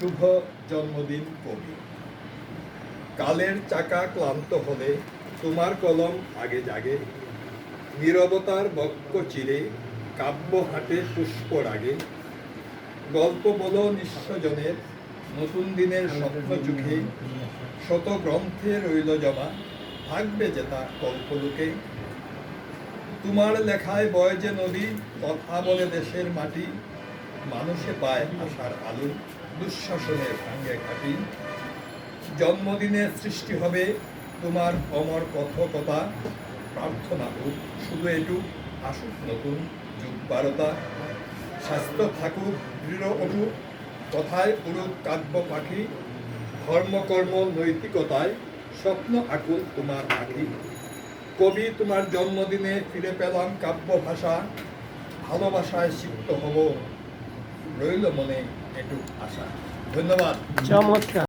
শুভ জন্মদিন কবি। কালের চাকা ক্লান্ত হলে তোমার কলম আগে জাগে, নীরবতার বক্ষ চিরে কাব্য হাটে পুষ্প রাগে। গল্প বলো নিঃস্বজনের নতুন দিনের স্বপ্ন চোখে, শত গ্রন্থে রইল জমা থাকবে যেতা কল্পলোকে। তোমার লেখায় বয় যে নদী, কথা বলে দেশের মাটি, মানুষে পায় আশার আলো, দুঃশাসনের ভাঙ্গে ঘাটি। জন্মদিনে সৃষ্টি হবে তোমার অমর কথকতা, প্রার্থনা হোক শুধু এটুক, আসুক নতুন যুগ বারতা। স্বাস্থ্য থাকুক দৃঢ় অটুট, কথায় উড়ুক কাব্য পাখি, ধর্মকর্ম নৈতিকতায় স্বপ্ন আকুল তোমার আঁখি। কবি, তোমার জন্মদিনে ফিরে পেলাম কাব্য ভাষা, ভালোবাসায় সিক্ত হব, রইল মনে এটুক আশা। ধন্যবাদ। চমৎকার।